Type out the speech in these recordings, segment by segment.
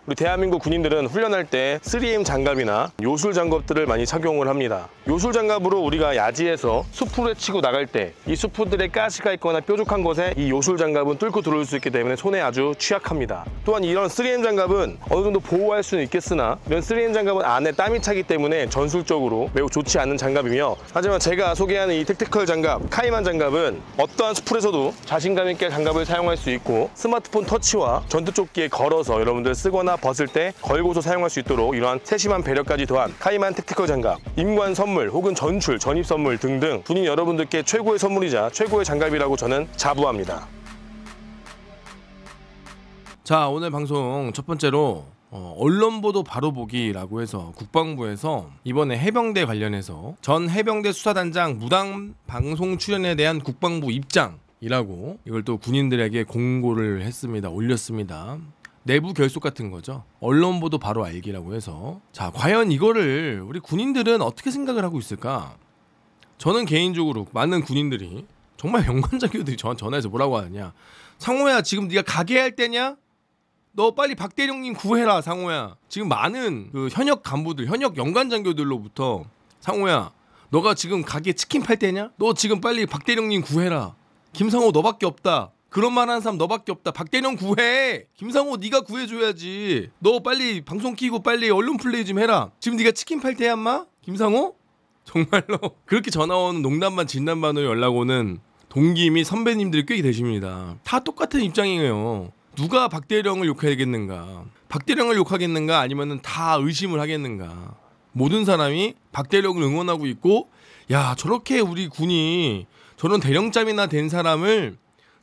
우리 대한민국 군인들은 훈련할 때 3M 장갑이나 요술 장갑들을 많이 착용을 합니다. 요술 장갑으로 우리가 야지에서 숲으로 헤치고 나갈 때 이 숲들에 가시가 있거나 뾰족한 곳에 이 요술 장갑은 뚫고 들어올 수 있기 때문에 손에 아주 취약합니다. 또한 이런 3M 장갑은 어느 정도 보호할 수는 있겠으나 이런 3M 장갑은 안에 땀이 차기 때문에 전술적으로 매우 좋지 않은 장갑이며, 하지만 제가 소개하는 이 택티컬 장갑, 카이만 장갑은 어떠한 숲에서도 자신감 있게 장갑을 사용할 수 있고, 스마트폰 터치와 전투조끼에 걸어서 여러분들 쓰거나 벗을 때 걸고서 사용할 수 있도록 이러한 세심한 배려까지 더한 카이만 택티컬 장갑, 임관 선물 혹은 전출, 전입 선물 등등 군인 여러분들께 최고의 선물이자 최고의 장갑이라고 저는 자부합니다. 자, 오늘 방송 첫 번째로 언론보도 바로 보기라고 해서 국방부에서 이번에 해병대 관련해서 전 해병대 수사단장 무당 방송 출연에 대한 국방부 입장이라고 이걸 또 군인들에게 공고를 했습니다. 올렸습니다. 내부 결속 같은 거죠. 언론 보도 바로 알기라고 해서. 자, 과연 이거를 우리 군인들은 어떻게 생각을 하고 있을까? 저는 개인적으로 많은 군인들이 정말 연관장교들이 저한테 전화해서 뭐라고 하느냐, 상호야 지금 네가 가게 할 때냐? 너 빨리 박대령님 구해라. 상호야, 지금 많은 그 현역 간부들, 현역 연관장교들로부터 상호야 너가 지금 가게 치킨 팔 때냐? 너 지금 빨리 박대령님 구해라. 김상호 너밖에 없다. 그런 말 하는 사람 너밖에 없다. 박대령 구해. 김상호 네가 구해줘야지. 너 빨리 방송 키고 빨리 언론 플레이 좀 해라. 지금 네가 치킨 팔 때야 인마? 김상호? 정말로 그렇게 전화 오는 농담반 진담반으로 연락 오는 동기 및 선배님들이 꽤 되십니다. 다 똑같은 입장이에요. 누가 박대령을 욕하겠는가? 박대령을 욕하겠는가? 아니면은 다 의심을 하겠는가? 모든 사람이 박대령을 응원하고 있고, 야 저렇게 우리 군이 저런 대령장이나 된 사람을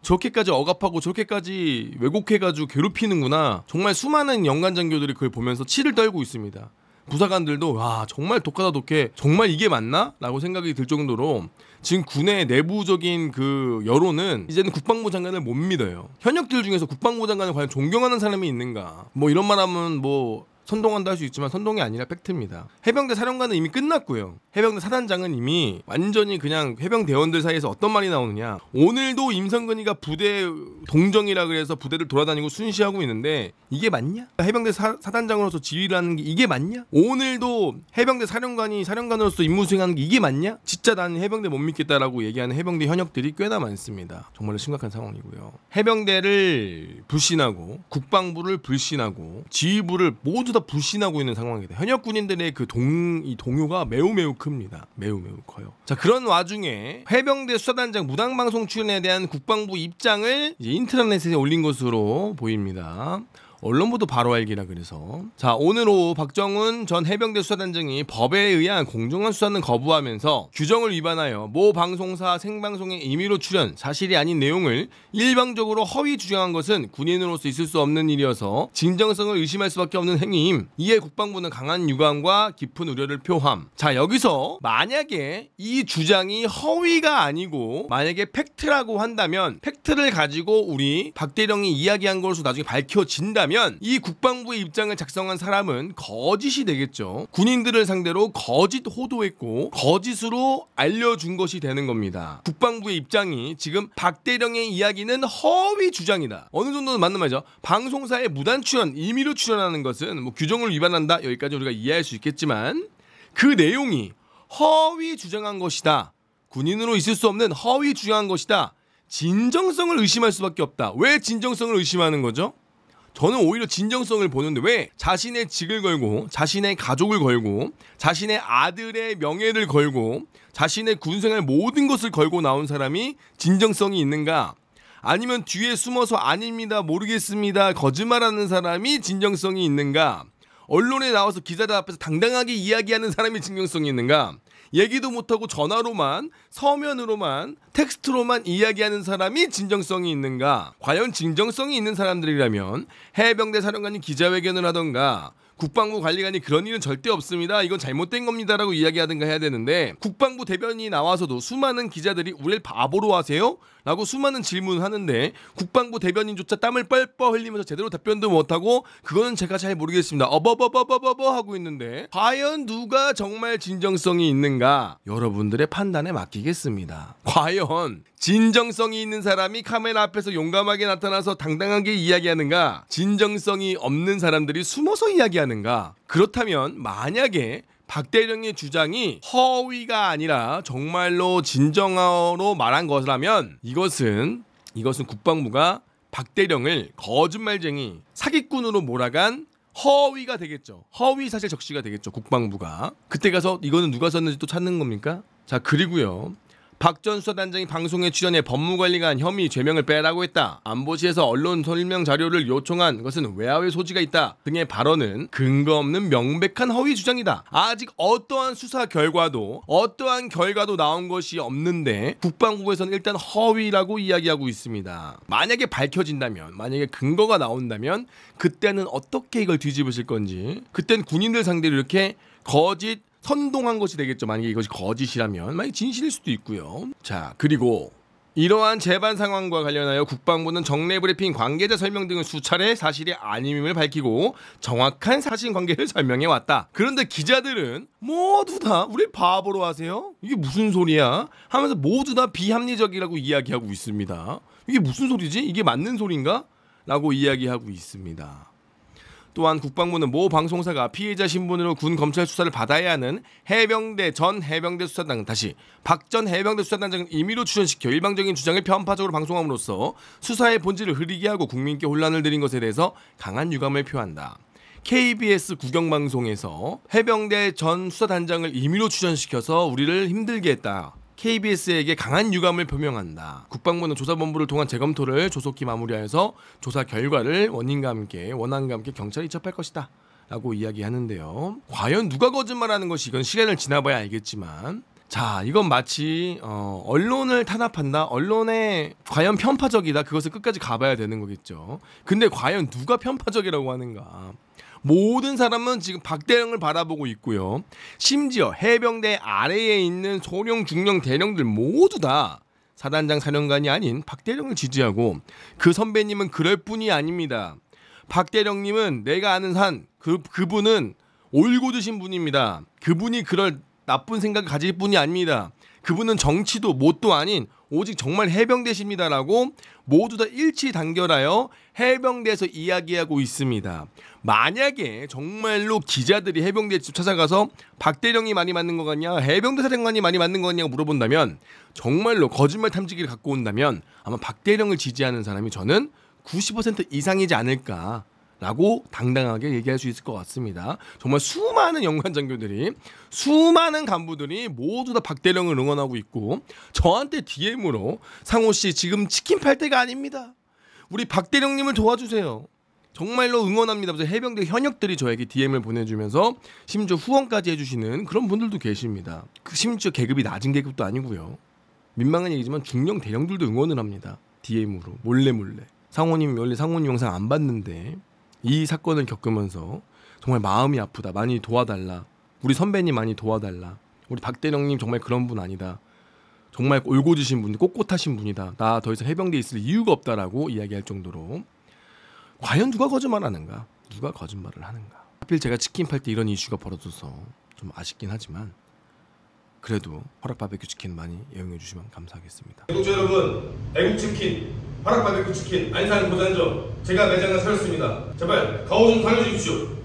저렇게까지 억압하고 저렇게까지 왜곡해가지고 괴롭히는구나. 정말 수많은 연관장교들이 그걸 보면서 치를 떨고 있습니다. 부사관들도 와 정말 독하다 독해. 정말 이게 맞나? 라고 생각이 들 정도로 지금 군의 내부적인 그 여론은 이제는 국방부 장관을 못 믿어요. 현역들 중에서 국방부 장관을 과연 존경하는 사람이 있는가? 뭐 이런 말 하면 뭐 선동한다 할 수 있지만 선동이 아니라 팩트입니다. 해병대 사령관은 이미 끝났고요. 해병대 사단장은 이미 완전히 그냥 해병대원들 사이에서 어떤 말이 나오느냐, 오늘도 임성근이가 부대 동정이라 그래서 부대를 돌아다니고 순시하고 있는데 이게 맞냐? 해병대 사단장으로서 지휘를 하는 게 이게 맞냐? 오늘도 해병대 사령관이 사령관으로서 임무 수행하는 게 이게 맞냐? 진짜 난 해병대 못 믿겠다라고 얘기하는 해병대 현역들이 꽤나 많습니다. 정말로 심각한 상황이고요. 해병대를 불신하고 국방부를 불신하고 지휘부를 모두 다 불신하고 있는 상황이다. 현역 군인들의 그 동요가 매우 큽니다. 매우 커요. 자, 그런 와중에 해병대 수사단장 무당방송 출연에 대한 국방부 입장을 이제 인트라넷에 올린 것으로 보입니다. 언론보도 바로 알기라 그래서. 자, 오늘 오후 박정훈 전 해병대 수사단장이 법에 의한 공정한 수사는 거부하면서 규정을 위반하여 모 방송사 생방송에 임의로 출연, 사실이 아닌 내용을 일방적으로 허위 주장한 것은 군인으로서 있을 수 없는 일이어서 진정성을 의심할 수밖에 없는 행위임. 이에 국방부는 강한 유감과 깊은 우려를 표함. 자, 여기서 만약에 이 주장이 허위가 아니고 만약에 팩트라고 한다면, 팩트를 가지고 우리 박대령이 이야기한 것으로 나중에 밝혀진다면 이 국방부의 입장을 작성한 사람은 거짓이 되겠죠. 군인들을 상대로 거짓 호도했고 거짓으로 알려준 것이 되는 겁니다. 국방부의 입장이 지금 박대령의 이야기는 허위 주장이다. 어느 정도는 맞는 말이죠. 방송사에 무단 출연, 임의로 출연하는 것은 뭐 규정을 위반한다. 여기까지 우리가 이해할 수 있겠지만 그 내용이 허위 주장한 것이다. 군인으로 있을 수 없는 허위 주장한 것이다. 진정성을 의심할 수밖에 없다. 왜 진정성을 의심하는 거죠? 저는 오히려 진정성을 보는데, 왜 자신의 직을 걸고 자신의 가족을 걸고 자신의 아들의 명예를 걸고 자신의 군생활 모든 것을 걸고 나온 사람이 진정성이 있는가? 아니면 뒤에 숨어서 아닙니다, 모르겠습니다, 거짓말하는 사람이 진정성이 있는가? 언론에 나와서 기자들 앞에서 당당하게 이야기하는 사람이 진정성이 있는가? 얘기도 못하고 전화로만, 서면으로만, 텍스트로만 이야기하는 사람이 진정성이 있는가? 과연 진정성이 있는 사람들이라면 해병대 사령관이 기자회견을 하던가 국방부 관리관이 그런 일은 절대 없습니다. 이건 잘못된 겁니다라고 이야기하든가 해야 되는데 국방부 대변인이 나와서도 수많은 기자들이 우리를 바보로 하세요? 라고 수많은 질문을 하는데 국방부 대변인조차 땀을 뻘뻘 흘리면서 제대로 답변도 못하고 그거는 제가 잘 모르겠습니다. 어버버버버버버 하고 있는데 과연 누가 정말 진정성이 있는가? 여러분들의 판단에 맡기겠습니다. 과연 진정성이 있는 사람이 카메라 앞에서 용감하게 나타나서 당당하게 이야기하는가? 진정성이 없는 사람들이 숨어서 이야기하는가? 그렇다면 만약에 박 대령의 주장이 허위가 아니라 정말로 진정으로 말한 것이라면 이것은 국방부가 박 대령을 거짓말쟁이, 사기꾼으로 몰아간 허위가 되겠죠. 허위 사실 적시가 되겠죠. 국방부가. 그때 가서 이거는 누가 썼는지 또 찾는 겁니까? 자, 그리고요. 박 전 수사단장이 방송에 출연해 법무관리관 혐의 죄명을 빼라고 했다. 안보실에서 언론 설명 자료를 요청한 것은 외화의 소지가 있다. 등의 발언은 근거 없는 명백한 허위 주장이다. 아직 어떠한 수사 결과도 나온 것이 없는데 국방부에서는 일단 허위라고 이야기하고 있습니다. 만약에 밝혀진다면, 만약에 근거가 나온다면 그때는 어떻게 이걸 뒤집으실 건지, 그때는 군인들 상대로 이렇게 거짓 선동한 것이 되겠죠. 만약에 이것이 거짓이라면, 만약에 진실일 수도 있고요. 자, 그리고 이러한 재반 상황과 관련하여 국방부는 정례 브리핑, 관계자 설명 등을 수차례 사실이 아님을 밝히고 정확한 사실관계를 설명해 왔다. 그런데 기자들은 모두 다 우리 바보로 하세요? 이게 무슨 소리야? 하면서 모두 다 비합리적이라고 이야기하고 있습니다. 이게 무슨 소리지? 이게 맞는 소린가? 라고 이야기하고 있습니다. 또한 국방부는 모 방송사가 피해자 신분으로 군 검찰 수사를 받아야 하는 전 해병대 수사단, 다시 박 전 해병대 수사단장을 임의로 출연시켜 일방적인 주장을 편파적으로 방송함으로써 수사의 본질을 흐리게 하고 국민께 혼란을 드린 것에 대해서 강한 유감을 표한다. KBS 국영방송에서 해병대 전 수사단장을 임의로 출연시켜서 우리를 힘들게 했다. KBS에게 강한 유감을 표명한다. 국방부는 조사본부를 통한 재검토를 조속히 마무리하여서 조사 결과를 원안과 함께 경찰에 이첩할 것이다. 라고 이야기하는데요. 과연 누가 거짓말하는 것이, 이건 시간을 지나봐야 알겠지만, 자, 이건 마치 언론을 탄압한다. 언론에 과연 편파적이다. 그것을 끝까지 가봐야 되는 거겠죠. 근데 과연 누가 편파적이라고 하는가? 모든 사람은 지금 박 대령을 바라보고 있고요. 심지어 해병대 아래에 있는 소령, 중령, 대령들 모두 다 사단장, 사령관이 아닌 박 대령을 지지하고, 그 선배님은 그럴 뿐이 아닙니다. 박 대령님은 내가 아는 그분은 올고 드신 분입니다. 그분이 그럴 나쁜 생각을 가질 뿐이 아닙니다. 그분은 정치도 뭣도 아닌 오직 정말 해병대십니다라고 모두 다 일치 단결하여 해병대에서 이야기하고 있습니다. 만약에 정말로 기자들이 해병대에 찾아가서 박 대령이 많이 맞는 것 같냐, 해병대 사령관이 많이 맞는 것 같냐고 물어본다면, 정말로 거짓말 탐지기를 갖고 온다면 아마 박 대령을 지지하는 사람이 저는 90% 이상이지 않을까 라고 당당하게 얘기할 수 있을 것 같습니다. 정말 수많은 연관장교들이, 수많은 간부들이 모두 다 박대령을 응원하고 있고, 저한테 DM으로 상호씨 지금 치킨 팔 때가 아닙니다. 우리 박대령님을 도와주세요. 정말로 응원합니다. 그래서 해병대 현역들이 저에게 DM을 보내주면서 심지어 후원까지 해주시는 그런 분들도 계십니다. 심지어 계급이 낮은 계급도 아니고요. 민망한 얘기지만 중령 대령들도 응원을 합니다. DM으로 몰래. 상호님 원래 상호님 영상 안 봤는데 이 사건을 겪으면서 정말 마음이 아프다. 많이 도와달라. 우리 선배님 많이 도와달라. 우리 박대령님 정말 그런 분 아니다. 정말 올곧으신 분, 꼿꼿하신 분이다. 나 더 이상 해병대에 있을 이유가 없다라고 이야기할 정도로. 과연 누가 거짓말하는가? 누가 거짓말을 하는가? 하필 제가 치킨 팔 때 이런 이슈가 벌어져서 좀 아쉽긴 하지만 그래도 허락 바베큐 치킨 많이 애용해 주시면 감사하겠습니다. 구독자 여러분, 애국치킨, 허락 바베큐 치킨, 안산 고산점 제가 매장을 세웠습니다. 제발 가오 좀 살려주십시오.